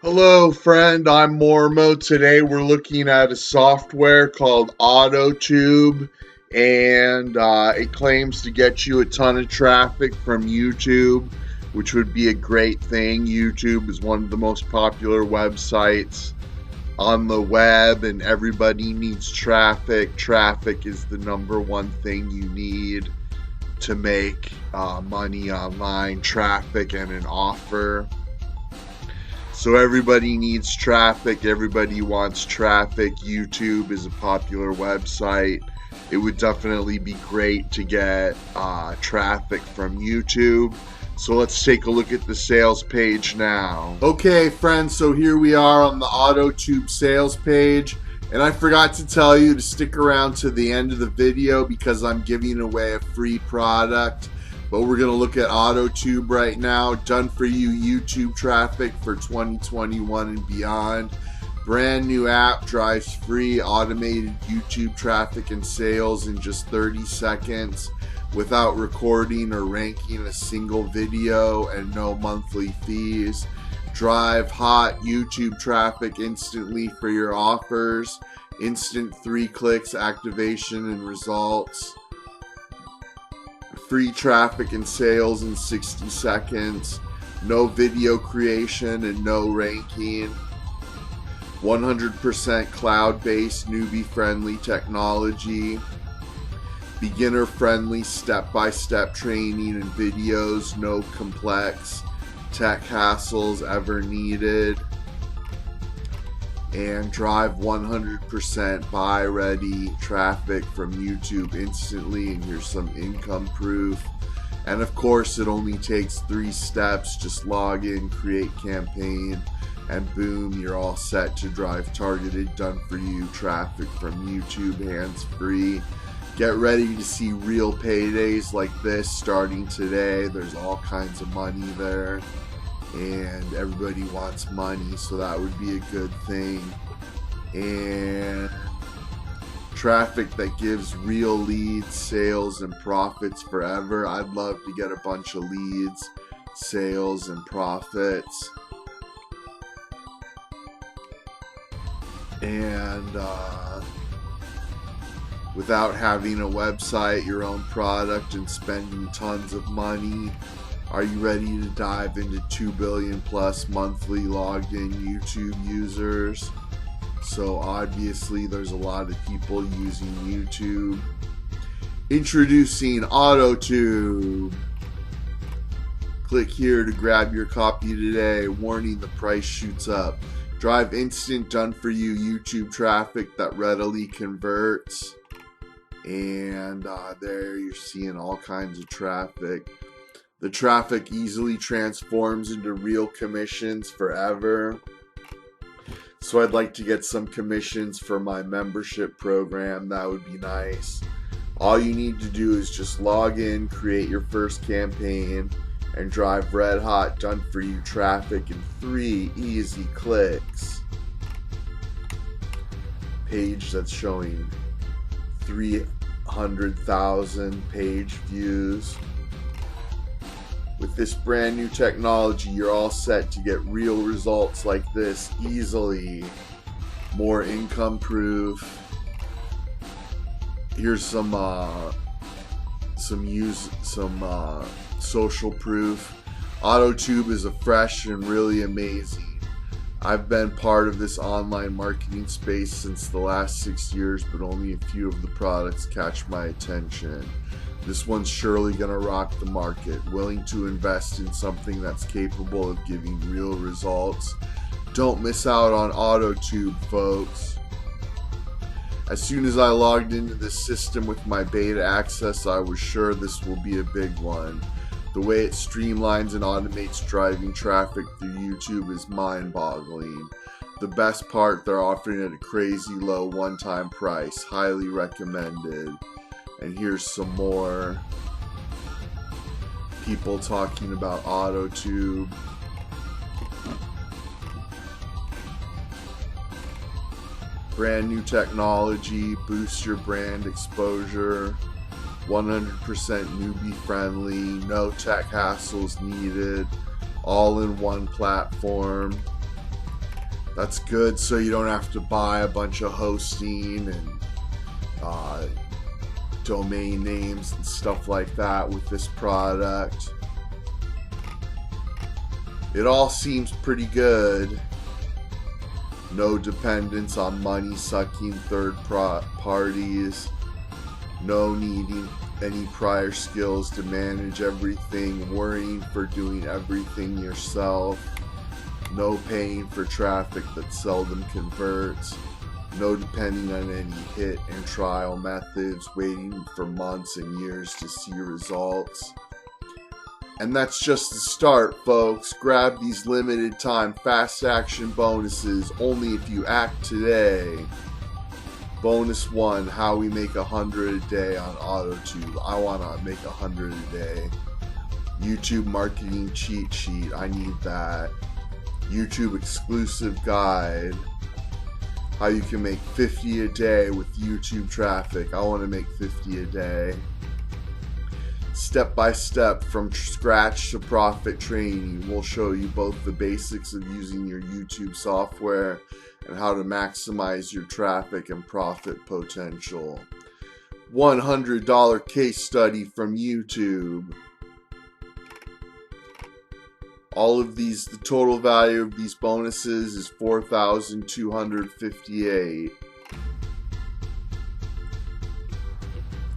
Hello, friend. I'm Mormo. Today we're looking at a software called AutoTube, and it claims to get you a ton of traffic from YouTube, which would be a great thing. YouTube is one of the most popular websites on the web, and everybody needs traffic. Traffic is the number one thing you need to make money online. Traffic and an offer. So everybody needs traffic. Everybody wants traffic. YouTube is a popular website. It would definitely be great to get traffic from YouTube. So let's take a look at the sales page now. Okay, friends, so here we are on the AutoTube sales page. And I forgot to tell you to stick around to the end of the video because I'm giving away a free product. But we're going to look at AutoTube right now. Done for you YouTube traffic for 2021 and beyond. Brand new app, drives free automated YouTube traffic and sales in just 30 seconds without recording or ranking a single video and no monthly fees. Drive hot YouTube traffic instantly for your offers. Instant 3 clicks activation and results. Free traffic and sales in 60 seconds. No video creation and no ranking. 100% cloud-based, newbie-friendly technology. Beginner-friendly step-by-step training and videos. No complex tech hassles ever needed. And drive 100% buy ready traffic from YouTube instantly, and here's some income proof. And of course it only takes 3 steps. Just log in, create campaign, and boom, you're all set to drive targeted, done for you traffic from YouTube hands free. Get ready to see real paydays like this starting today. There's all kinds of money there, and everybody wants money, so that would be a good thing. And traffic that gives real leads, sales, and profits forever. I'd love to get a bunch of leads, sales, and profits. And without having a website, your own product, and spending tons of money. Are you ready to dive into 2 billion plus monthly logged in YouTube users? So obviously there's a lot of people using YouTube. Introducing AutoTube. Click here to grab your copy today. Warning, the price shoots up. Drive instant done for you YouTube traffic that readily converts. And there you're seeing all kinds of traffic. The traffic easily transforms into real commissions forever. So I'd like to get some commissions for my membership program. That would be nice. All you need to do is just log in, create your first campaign, and drive red hot done for you traffic in 3 easy clicks. Page that's showing 300,000 page views. With this brand new technology, you're all set to get real results like this easily. More income proof. Here's some social proof. AutoTube is a fresh and really amazing. I've been part of this online marketing space since the last 6 years, but only a few of the products catch my attention. This one's surely gonna rock the market. Willing to invest in something that's capable of giving real results. Don't miss out on AutoTube, folks. As soon as I logged into the system with my beta access, I was sure this will be a big one. The way it streamlines and automates driving traffic through YouTube is mind-boggling. The best part, they're offering it at a crazy low one-time price. Highly recommended. And here's some more people talking about AutoTube. Brand new technology, boosts your brand exposure. 100% newbie friendly, no tech hassles needed, all in one platform. That's good, so you don't have to buy a bunch of hosting and domain names and stuff like that with this product. It all seems pretty good. No dependence on money-sucking third parties. No needing any prior skills to manage everything. Worrying for doing everything yourself. No paying for traffic that seldom converts. No depending on any hit and trial methods. Waiting for months and years to see results. And that's just the start, folks. Grab these limited time fast action bonuses only if you act today. Bonus 1, how we make 100 a day on AutoTube. I want to make 100 a day. YouTube marketing cheat sheet. I need that. YouTube exclusive guide. How you can make 50 a day with YouTube traffic. I want to make 50 a day. Step by step from scratch to profit training. We'll show you both the basics of using your YouTube software and how to maximize your traffic and profit potential. $100 case study from YouTube. All of these, the total value of these bonuses is $4,258.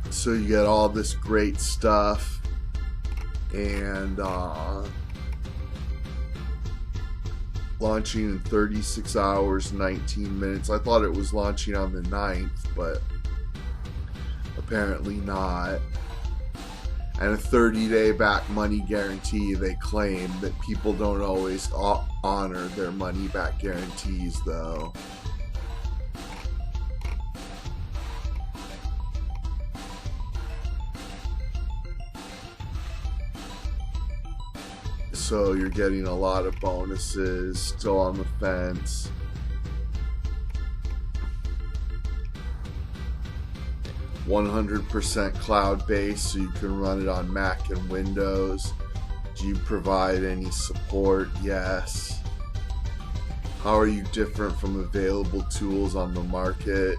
So you get all this great stuff, and launching in 36 hours, 19 minutes. I thought it was launching on the 9th, but apparently not. And a 30-day back money guarantee. They claim that people don't always honor their money back guarantees, though. So you're getting a lot of bonuses. Still on the fence. %100% cloud-based, so you can run it on Mac and Windows. Do you provide any support? Yes. How are you different from available tools on the market?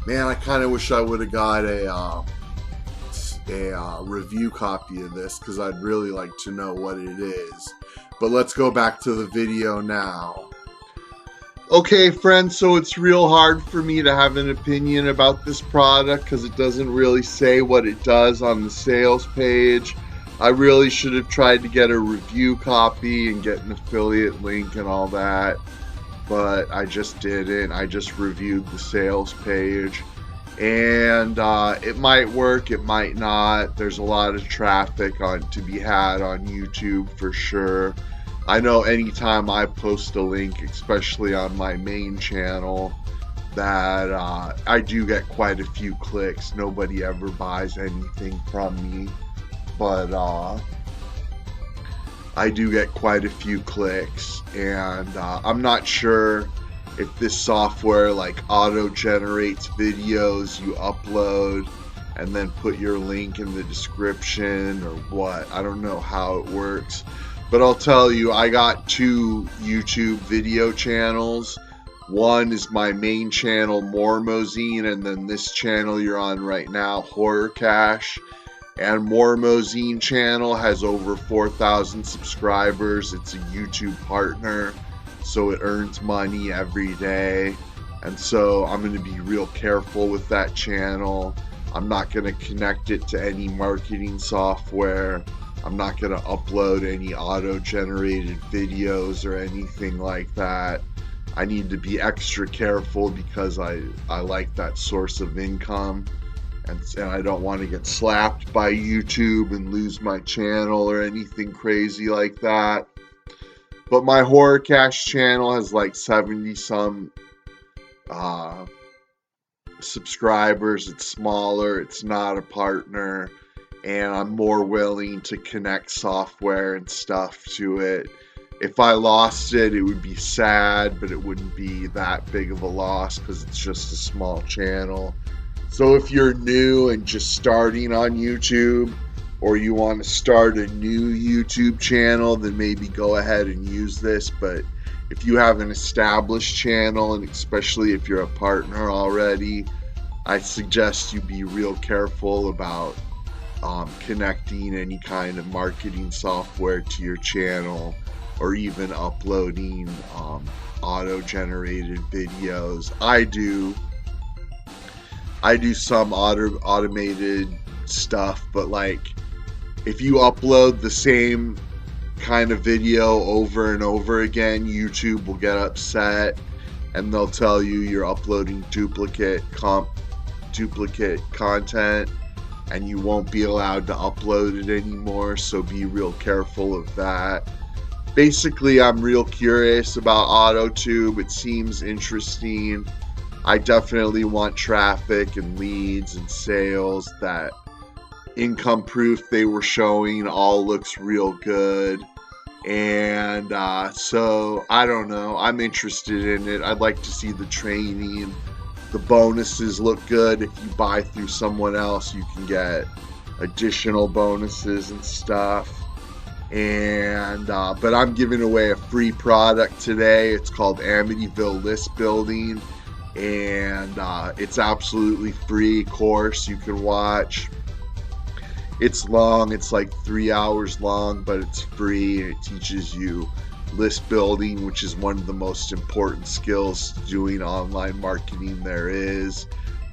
Man, I kind of wish I would have got a review copy of this, because I'd really like to know what it is. But let's go back to the video now. Okay, friends, so it's real hard for me to have an opinion about this product because it doesn't really say what it does on the sales page. I really should have tried to get a review copy and get an affiliate link and all that, but I just didn't. I just reviewed the sales page. And it might work, it might not. There's a lot of traffic to be had on YouTube for sure. I know anytime I post a link, especially on my main channel, that I do get quite a few clicks. Nobody ever buys anything from me, but I do get quite a few clicks, and I'm not sure if this software like auto-generates videos you upload and then put your link in the description or what. I don't know how it works. But I'll tell you, I got 2 YouTube video channels. One is my main channel, Mormozine, and then this channel you're on right now, Horror Cash. And Mormozine channel has over 4,000 subscribers. It's a YouTube partner, so it earns money every day. And so I'm going to be real careful with that channel. I'm not going to connect it to any marketing software. I'm not going to upload any auto-generated videos or anything like that. I need to be extra careful because I like that source of income, and I don't want to get slapped by YouTube and lose my channel or anything crazy like that. But my Horror Cash channel has like 70 some subscribers. It's smaller, it's not a partner, and I'm more willing to connect software and stuff to it. If I lost it, it would be sad, but it wouldn't be that big of a loss because it's just a small channel. So if you're new and just starting on YouTube, or you want to start a new YouTube channel, then maybe go ahead and use this. But if you have an established channel, and especially if you're a partner already, I suggest you be real careful about connecting any kind of marketing software to your channel, or even uploading auto-generated videos. I do some automated stuff, but like if you upload the same kind of video over and over again, YouTube will get upset and they'll tell you you're uploading duplicate content, and you won't be allowed to upload it anymore. So be real careful of that. Basically, I'm real curious about AutoTube. It seems interesting. I definitely want traffic and leads and sales. That income proof they were showing all looks real good. And so I don't know. I'm interested in it. I'd like to see the training. The bonuses look good. If you buy through someone else, you can get additional bonuses and stuff. And but I'm giving away a free product today. It's called Amityville List Building, and it's absolutely free course you can watch. It's long. It's like 3 hours long, but it's free, and it teaches you list building, which is one of the most important skills to doing online marketing there is.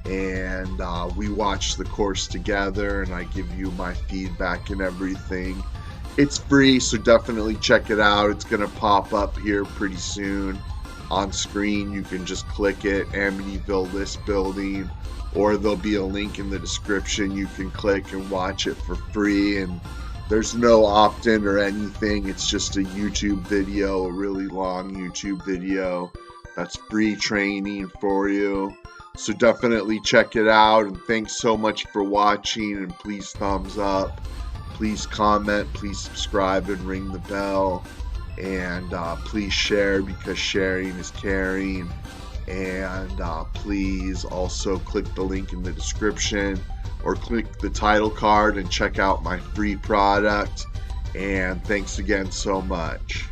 And we watch the course together, and I give you my feedback and everything. It's free, so definitely check it out. It's going to pop up here pretty soon on screen. You can just click it, Amityville List Building, or there'll be a link in the description. You can click and watch it for free, and there's no opt-in or anything. It's just a YouTube video, a really long YouTube video that's free training for you. So definitely check it out, and thanks so much for watching, and please thumbs up, please comment, please subscribe and ring the bell, and please share, because sharing is caring. And please also click the link in the description, or click the title card and check out my free product. And thanks again so much.